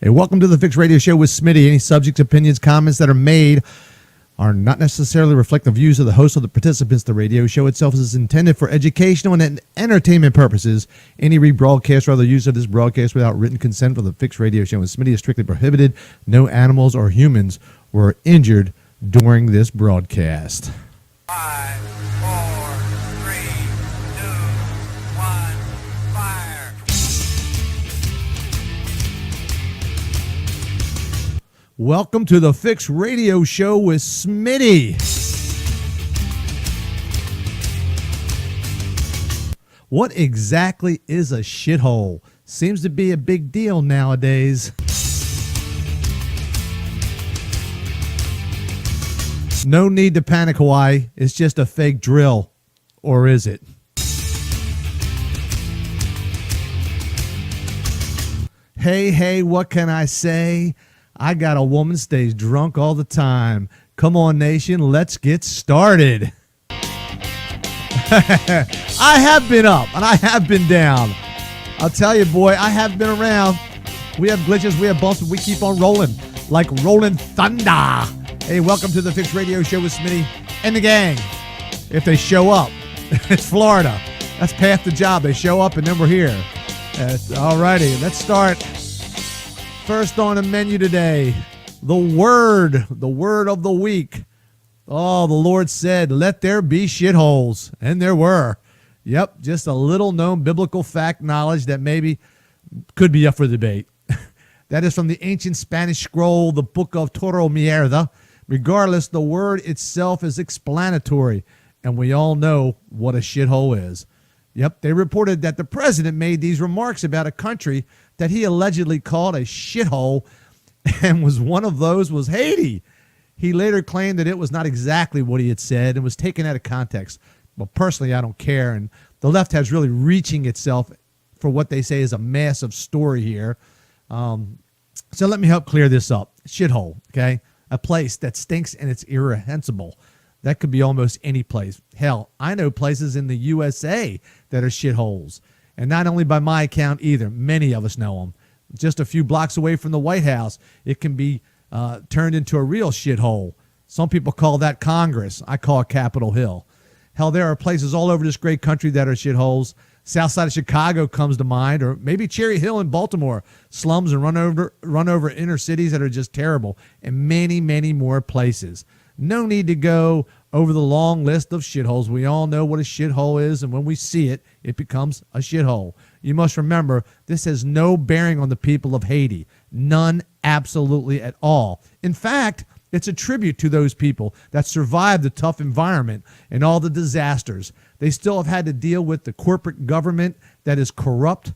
Hey, welcome to the Fix Radio Show with Smitty. Any subjects, opinions, comments that are made are not necessarily reflect the views of the host or the participants. The radio show itself is intended for educational and entertainment purposes. Any rebroadcast or other use of this broadcast without written consent for the Fix Radio Show with Smitty is strictly prohibited. No animals or humans were injured during this broadcast. 5, 4, 3, 2, 1, fire. Welcome to the Fix Radio Show with Smitty. What exactly is a shithole? Seems to be a big deal nowadays. No need to panic, Hawaii. It's just a fake drill. Or is it? Hey, what can I say? I got a woman stays drunk all the time. Come on, nation, let's get started. I have been up and I have been down. I'll tell you, boy, I have been around. We have glitches, we have bumps, but we keep on rolling like rolling thunder. Hey, welcome to the Fix Radio Show with Smitty and the gang. If they show up, it's Florida. That's half the job. They show up and then we're here. All righty, let's start. First on the menu today, the word of the week. Oh, the Lord said, let there be shitholes. And there were. Yep, just a little known biblical fact knowledge that maybe could be up for debate. That is from the ancient Spanish scroll, the book of Toro Mierda. Regardless, the word itself is explanatory, and we all know what a shithole is. Yep, they reported that the president made these remarks about a country that he allegedly called a shithole, and one of those was Haiti. He later claimed that it was not exactly what he had said and was taken out of context. Well, personally, I don't care, and the left has really reaching itself for what they say is a massive story here. So let me help clear this up. Shithole, okay? A place that stinks and it's irreprehensible. That could be almost any place. Hell, I know places in the USA that are shitholes. And not only by my account either. Many of us know them. Just a few blocks away from the White House, it can be turned into a real shithole. Some people call that Congress. I call it Capitol Hill. Hell, there are places all over this great country that are shitholes. South side of Chicago comes to mind, or maybe Cherry Hill in Baltimore. Slums and run over inner cities that are just terrible. And many, many more places. No need to go over the long list of shitholes. We all know what a shithole is, and when we see it, it becomes a shithole. You must remember, this has no bearing on the people of Haiti. None, absolutely at all. In fact, it's a tribute to those people that survived the tough environment and all the disasters. They still have had to deal with the corporate government that is corrupt,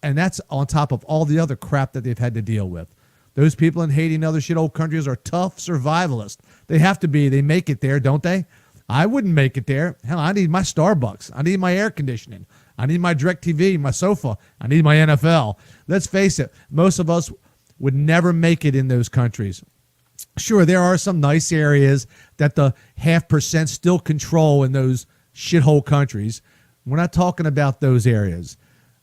and that's on top of all the other crap that they've had to deal with. Those people in Haiti and other shithole countries are tough survivalists. They have to be. They make it there, don't they? I wouldn't make it there. Hell, I need my Starbucks. I need my air conditioning. I need my DirecTV, my sofa. I need my NFL. Let's face it, most of us would never make it in those countries. Sure, there are some nice areas that the 0.5% still control in those shithole countries. We're not talking about those areas.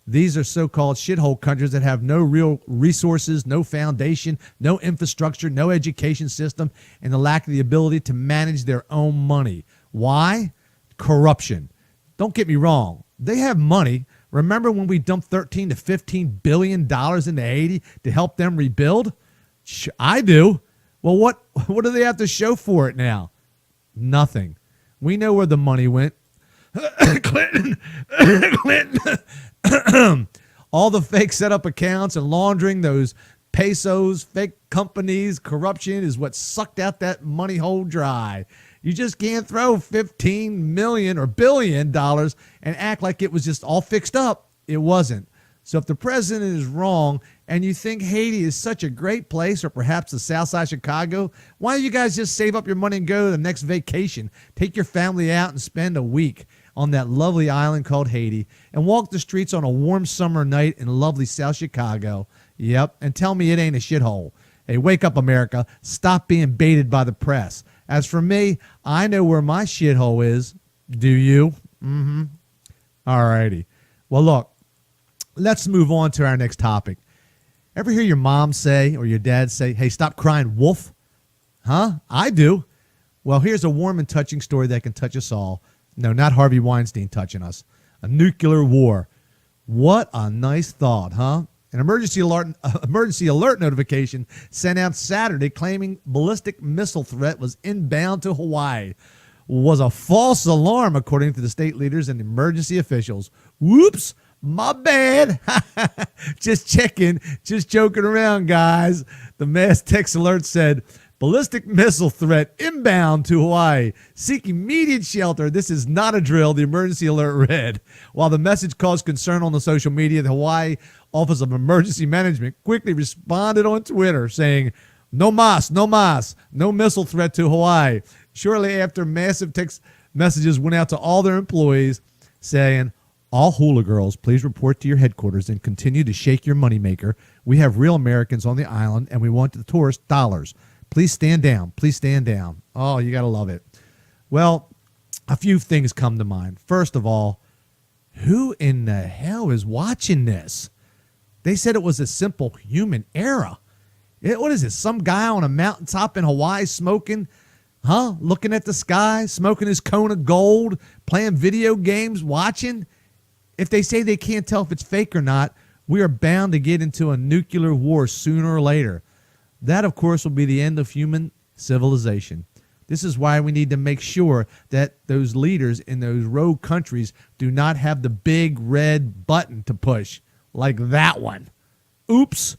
These are so-called shithole countries that have no real resources, no foundation, no infrastructure, no education system, and the lack of the ability to manage their own money. Why? Corruption. Don't get me wrong. They have money. Remember when we dumped $13 to $15 billion into Haiti to help them rebuild? I do. Well, what do they have to show for it now? Nothing. We know where the money went. Clinton. All the fake set-up accounts and laundering those pesos, fake companies, corruption is what sucked out that money hole dry. You just can't throw $15 million or $1 billion and act like it was just all fixed up. It wasn't. So if the president is wrong and you think Haiti is such a great place, or perhaps the south side of Chicago, why don't you guys just save up your money and go to the next vacation? Take your family out and spend a week on that lovely island called Haiti and walk the streets on a warm summer night in lovely South Chicago. Yep, and tell me it ain't a shithole. Hey, wake up, America. Stop being baited by the press. As for me, I know where my shithole is. Do you? Mm-hmm. All righty. Well, look, let's move on to our next topic. Ever hear your mom say or your dad say, hey, stop crying, wolf? Huh? I do. Well, here's a warm and touching story that can touch us all. No, not Harvey Weinstein touching us. A nuclear war. What a nice thought, huh? An emergency alert notification sent out Saturday claiming ballistic missile threat was inbound to Hawaii was a false alarm, according to the state leaders and emergency officials. Whoops, my bad. Just checking, just joking around, guys. The mass text alert said, ballistic missile threat inbound to Hawaii. Seek immediate shelter. This is not a drill, the emergency alert read. While the message caused concern on the social media, the Hawaii Office of Emergency Management quickly responded on Twitter saying, no mas, no mas, no missile threat to Hawaii. Shortly after, massive text messages went out to all their employees saying, all hula girls, please report to your headquarters and continue to shake your moneymaker. We have real Americans on the island and we want the tourists dollars. Please stand down. Please stand down. Oh, you got to love it. Well, a few things come to mind. First of all, who in the hell is watching this? They said it was a simple human error. What is this? Some guy on a mountaintop in Hawaii smoking, looking at the sky, smoking his cone of gold, playing video games, watching. If they say they can't tell if it's fake or not, we are bound to get into a nuclear war sooner or later. That, of course, will be the end of human civilization. This is why we need to make sure that those leaders in those rogue countries do not have the big red button to push, like that one. Oops,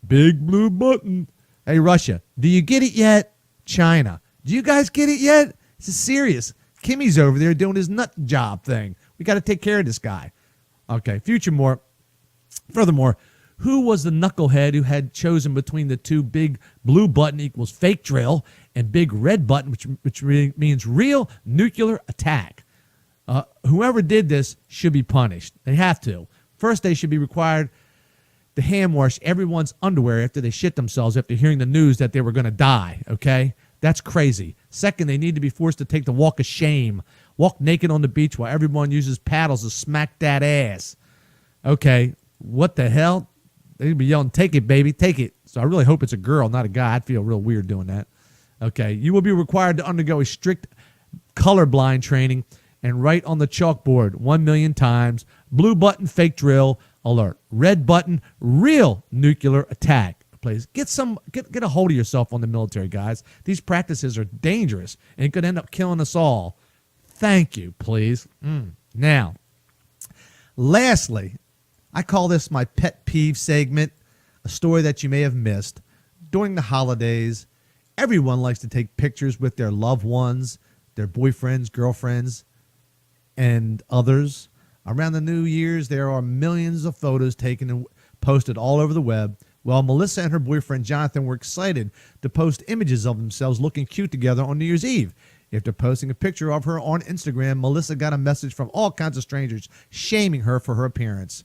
big blue button. Hey, Russia, do you get it yet? China, do you guys get it yet? This is serious. Kimmy's over there doing his nut job thing. We got to take care of this guy. Okay, furthermore, who was the knucklehead who had chosen between the two big blue button equals fake drill and big red button, which really means real nuclear attack? Whoever did this should be punished. They have to. First, they should be required to hand wash everyone's underwear after they shit themselves after hearing the news that they were going to die, okay? That's crazy. Second, they need to be forced to take the walk of shame, walk naked on the beach while everyone uses paddles to smack that ass. Okay, what the hell? They'd be yelling, take it, baby, take it. So I really hope it's a girl, not a guy. I'd feel real weird doing that. Okay, you will be required to undergo a strict colorblind training and write on the chalkboard 1 million times, blue button, fake drill, alert. Red button, real nuclear attack. Please get a hold of yourself on the military, guys. These practices are dangerous and could end up killing us all. Thank you, please. Now, lastly, I call this my pet peeve segment, a story that you may have missed. During the holidays, everyone likes to take pictures with their loved ones, their boyfriends, girlfriends, and others. Around the New Year's, there are millions of photos taken and posted all over the web. Well, Melissa and her boyfriend Jonathan were excited to post images of themselves looking cute together on New Year's Eve. After posting a picture of her on Instagram, Melissa got a message from all kinds of strangers shaming her for her appearance.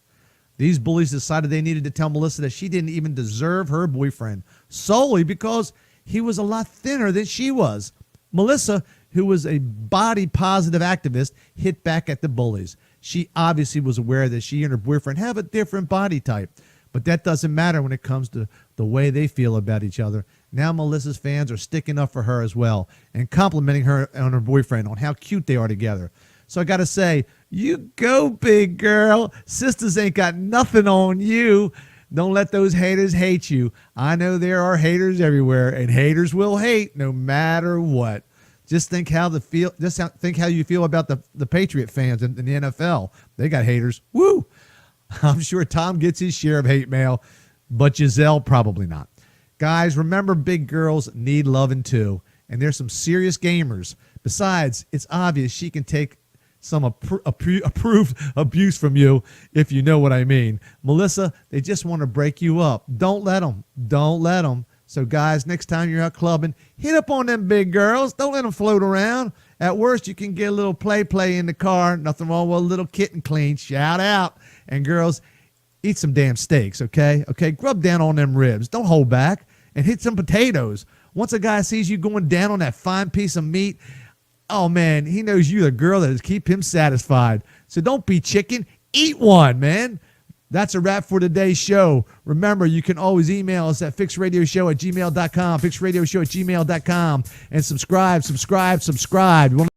These bullies decided they needed to tell Melissa that she didn't even deserve her boyfriend, solely because he was a lot thinner than she was. Melissa, who was a body-positive activist, hit back at the bullies. She obviously was aware that she and her boyfriend have a different body type, but that doesn't matter when it comes to the way they feel about each other. Now Melissa's fans are sticking up for her as well and complimenting her on her boyfriend on how cute they are together. So I got to say, you go, big girl. Sisters ain't got nothing on you. Don't let those haters hate you. I know there are haters everywhere, and haters will hate no matter what. Just think how you feel about the Patriot fans in the NFL. They got haters. Woo! I'm sure Tom gets his share of hate mail, but Giselle probably not. Guys, remember, big girls need loving too, and there's some serious gamers. Besides, it's obvious she can take some approved abuse from you, if you know what I mean. Melissa, they just want to break you up. Don't let them. Don't let them. So, guys, next time you're out clubbing, hit up on them big girls. Don't let them float around. At worst, you can get a little play in the car. Nothing wrong with a little kitten clean. Shout out. And, girls, eat some damn steaks, okay? Okay, grub down on them ribs. Don't hold back. And hit some potatoes. Once a guy sees you going down on that fine piece of meat, oh, man, he knows you're the girl that will keep him satisfied. So don't be chicken. Eat one, man. That's a wrap for today's show. Remember, you can always email us at fixradioshow@gmail.com, fixradioshow@gmail.com, and subscribe.